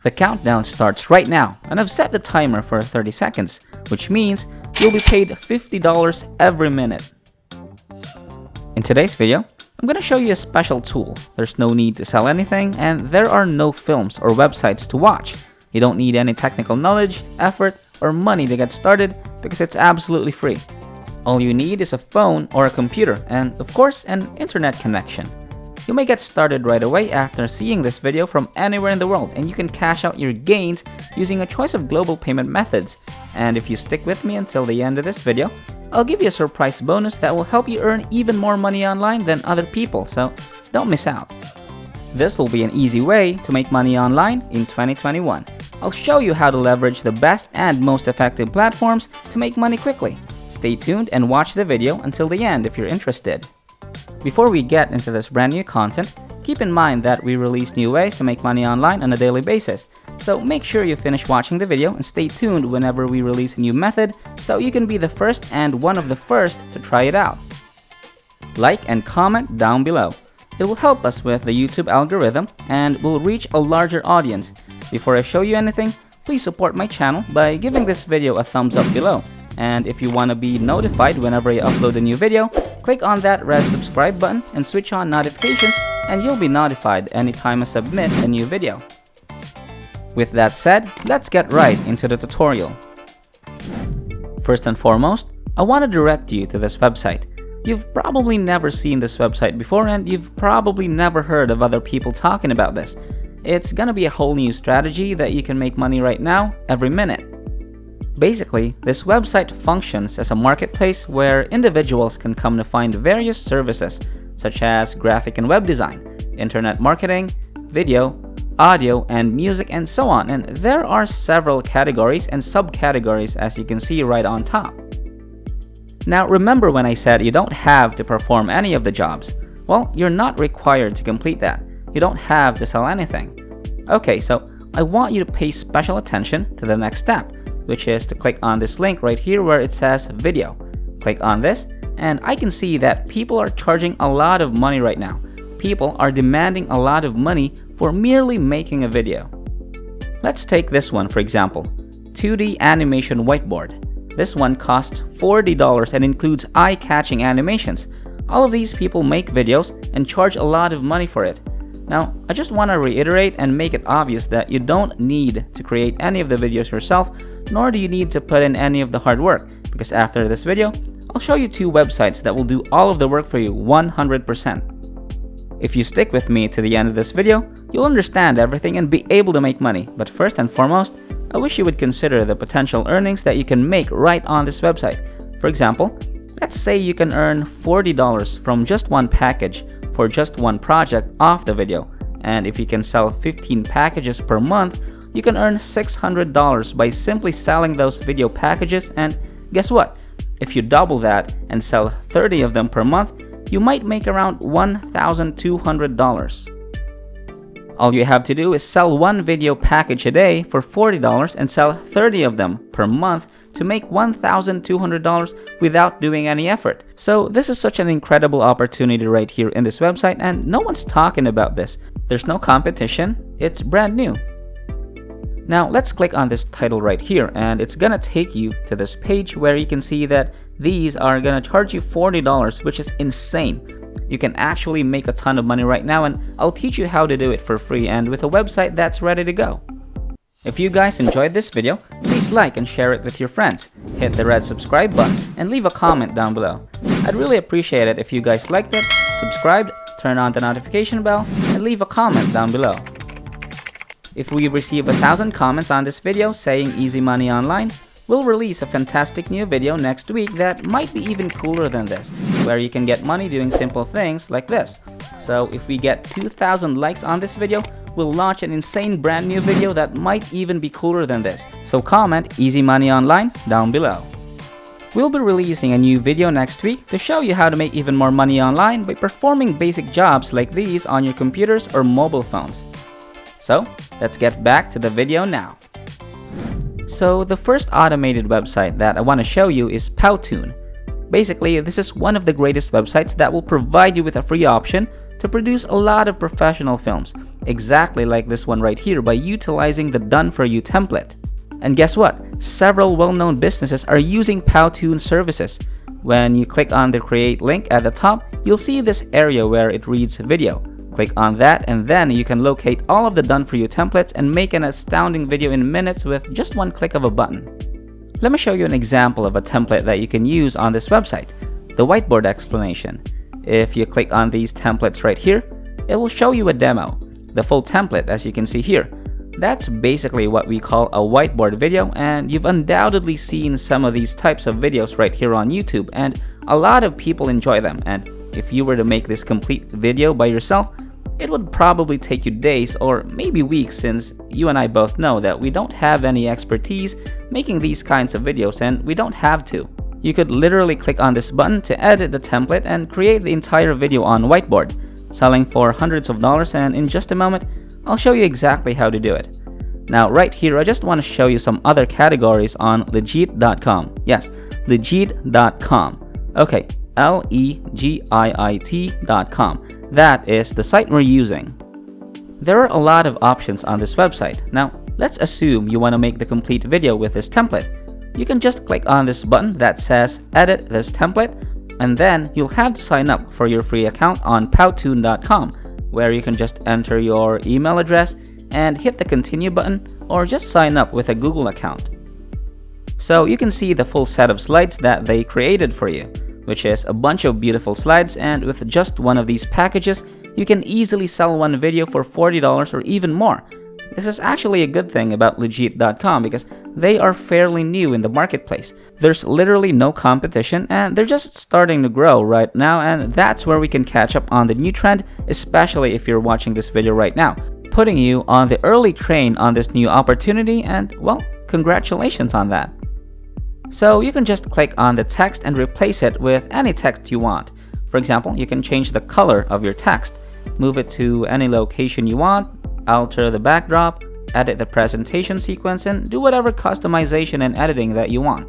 The countdown starts right now, and I've set the timer for 30 seconds, which means you'll be paid $50 every minute. In today's video, I'm going to show you a special tool. There's no need to sell anything, and there are no films or websites to watch. You don't need any technical knowledge, effort, or money to get started because it's absolutely free. All you need is a phone or a computer and, of course, an internet connection. You may get started right away after seeing this video from anywhere in the world, and you can cash out your gains using a choice of global payment methods. And if you stick with me until the end of this video, I'll give you a surprise bonus that will help you earn even more money online than other people, so don't miss out. This will be an easy way to make money online in 2021. I'll show you how to leverage the best and most effective platforms to make money quickly. Stay tuned and watch the video until the end if you're interested. Before we get into this brand new content, keep in mind that we release new ways to make money online on a daily basis. So make sure you finish watching the video and stay tuned whenever we release a new method so you can be the first and one of the first to try it out. Like and comment down below. It will help us with the YouTube algorithm and will reach a larger audience. Before I show you anything, please support my channel by giving this video a thumbs up below. And if you want to be notified whenever I upload a new video, click on that red subscribe button and switch on notifications, and you'll be notified anytime I submit a new video. With that said, let's get right into the tutorial. First and foremost, I want to direct you to this website. You've probably never seen this website before, and you've probably never heard of other people talking about this. It's gonna be a whole new strategy that you can make money right now, every minute. Basically, this website functions as a marketplace where individuals can come to find various services such as graphic and web design, internet marketing, video, audio, and music, and so on. And there are several categories and subcategories, as you can see right on top. Now remember when I said you don't have to perform any of the jobs? Well, you're not required to complete that. You don't have to sell anything. Okay, so I want you to pay special attention to the next step, which is to click on this link right here where it says video. Click on this, and I can see that people are charging a lot of money right now. People are demanding a lot of money for merely making a video. Let's take this one for example, 2D animation whiteboard. This one costs $40 and includes eye-catching animations. All of these people make videos and charge a lot of money for it. Now, I just want to reiterate and make it obvious that you don't need to create any of the videos yourself, nor do you need to put in any of the hard work, because after this video, I'll show you two websites that will do all of the work for you 100%. If you stick with me to the end of this video, you'll understand everything and be able to make money. But first and foremost, I wish you would consider the potential earnings that you can make right on this website. For example, let's say you can earn $40 from just one package for just one project off the video. And if you can sell 15 packages per month, you can earn $600 by simply selling those video packages. And guess what? If you double that and sell 30 of them per month, you might make around $1,200. All you have to do is sell one video package a day for $40 and sell 30 of them per month to make $1,200 without doing any effort. So this is such an incredible opportunity right here in this website, and no one's talking about this. There's no competition, it's brand new. Now let's click on this title right here, and it's gonna take you to this page where you can see that these are gonna charge you $40, which is insane. You can actually make a ton of money right now, and I'll teach you how to do it for free and with a website that's ready to go. If you guys enjoyed this video, please like and share it with your friends. Hit the red subscribe button and leave a comment down below. I'd really appreciate it if you guys liked it, subscribed, turn on the notification bell, and leave a comment down below. If we receive 1,000 comments on this video saying easy money online, we'll release a fantastic new video next week that might be even cooler than this, where you can get money doing simple things like this. So if we get 2,000 likes on this video, we'll launch an insane brand new video that might even be cooler than this. So comment easy money online down below. We'll be releasing a new video next week to show you how to make even more money online by performing basic jobs like these on your computers or mobile phones. So let's get back to the video now. So the first automated website that I want to show you is Powtoon. Basically, this is one of the greatest websites that will provide you with a free option to produce a lot of professional films. exactly like this one right here by utilizing the Done For You template. And guess what? Several well-known businesses are using Powtoon services. When you click on the create link at the top, you'll see this area where it reads video. Click on that and then you can locate all of the Done For You templates and make an astounding video in minutes with just one click of a button. Let me show you an example of a template that you can use on this website, the whiteboard explanation. If you click on these templates right here, it will show you a demo. The full template, as you can see here. That's basically what we call a whiteboard video, and you've undoubtedly seen some of these types of videos right here on YouTube, and a lot of people enjoy them. And if you were to make this complete video by yourself, it would probably take you days or maybe weeks, since you and I both know that we don't have any expertise making these kinds of videos, and we don't have to. You could literally click on this button to edit the template and create the entire video on whiteboard, selling for hundreds of dollars, and in just a moment, I'll show you exactly how to do it. Now right here, I just want to show you some other categories on Legit.com. Yes, Legit.com. Okay, Legit.com. That is the site we're using. There are a lot of options on this website. Now, let's assume you want to make the complete video with this template. You can just click on this button that says Edit this template, and then you'll have to sign up for your free account on Powtoon.com, where you can just enter your email address and hit the continue button, or just sign up with a Google account. So you can see the full set of slides that they created for you, which is a bunch of beautiful slides, and with just one of these packages, you can easily sell one video for $40 or even more. This is actually a good thing about Legit.com because they are fairly new in the marketplace. There's literally no competition, and they're just starting to grow right now, and that's where we can catch up on the new trend, especially if you're watching this video right now, putting you on the early train on this new opportunity, and well, congratulations on that. So you can just click on the text and replace it with any text you want. For example, you can change the color of your text, move it to any location you want, alter the backdrop, edit the presentation sequence, and do whatever customization and editing that you want.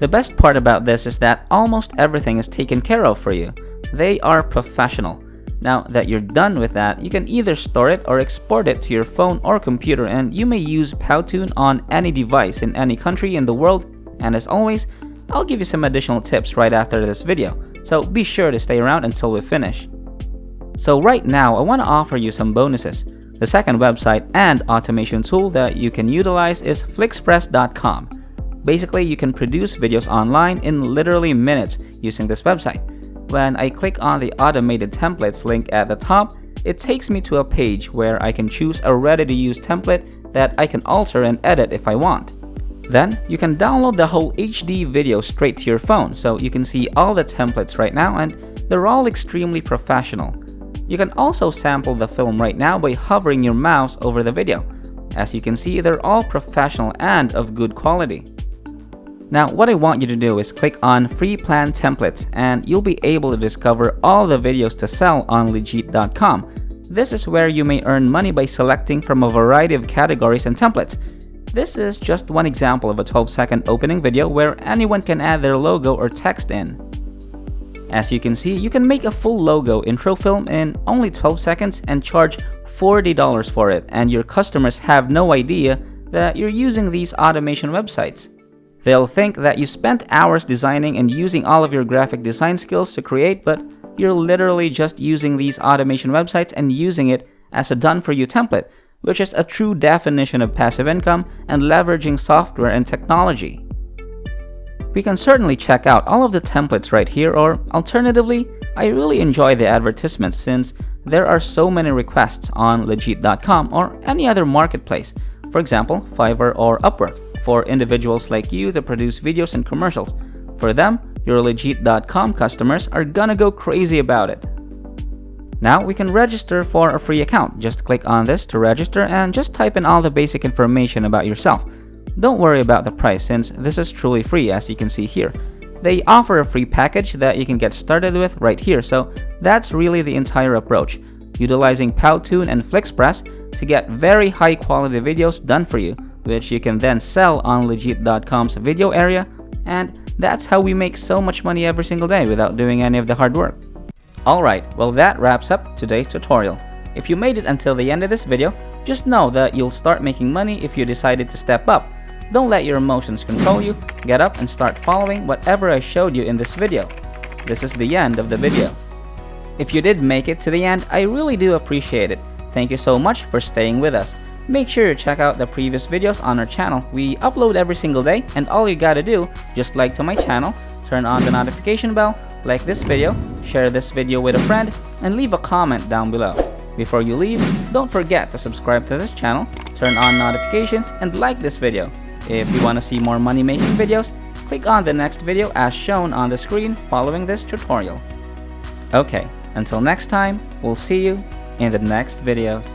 The best part about this is that almost everything is taken care of for you. They are professional. Now that you're done with that, you can either store it or export it to your phone or computer, and you may use Powtoon on any device in any country in the world. And as always, I'll give you some additional tips right after this video, so be sure to stay around until we finish. So right now, I want to offer you some bonuses. The second website and automation tool that you can utilize is Flixpress.com. Basically, you can produce videos online in literally minutes using this website. When I click on the automated templates link at the top, it takes me to a page where I can choose a ready-to-use template that I can alter and edit if I want. Then, you can download the whole HD video straight to your phone, so you can see all the templates right now, and they're all extremely professional. You can also sample the film right now by hovering your mouse over the video. As you can see, they're all professional and of good quality. Now, what I want you to do is click on Free Plan Templates, and you'll be able to discover all the videos to sell on Legit.com. This is where you may earn money by selecting from a variety of categories and templates. This is just one example of a 12-second opening video where anyone can add their logo or text in. As you can see, you can make a full logo intro film in only 12 seconds and charge $40 for it, and your customers have no idea that you're using these automation websites. They'll think that you spent hours designing and using all of your graphic design skills to create, but you're literally just using these automation websites and using it as a done-for-you template, which is a true definition of passive income and leveraging software and technology. We can certainly check out all of the templates right here, or alternatively, I really enjoy the advertisements since there are so many requests on Legit.com or any other marketplace, for example, Fiverr or Upwork, for individuals like you to produce videos and commercials. For them, your Legit.com customers are gonna go crazy about it. Now we can register for a free account. Just click on this to register and just type in all the basic information about yourself. Don't worry about the price since this is truly free, as you can see here. They offer a free package that you can get started with right here, so that's really the entire approach, utilizing Powtoon and Flixpress to get very high quality videos done for you, which you can then sell on Legit.com's video area, and that's how we make so much money every single day without doing any of the hard work. Alright, well that wraps up today's tutorial. If you made it until the end of this video, just know that you'll start making money if you decided to step up. Don't let your emotions control you. Get up and start following whatever I showed you in this video. This is the end of the video. If you did make it to the end, I really do appreciate it. Thank you so much for staying with us. Make sure to check out the previous videos on our channel. We upload every single day, and all you gotta do, just like to my channel, turn on the notification bell, like this video, share this video with a friend, and leave a comment down below. Before you leave, don't forget to subscribe to this channel, turn on notifications, and like this video. If you want to see more money making videos, click on the next video as shown on the screen following this tutorial. Okay, until next time, we'll see you in the next videos.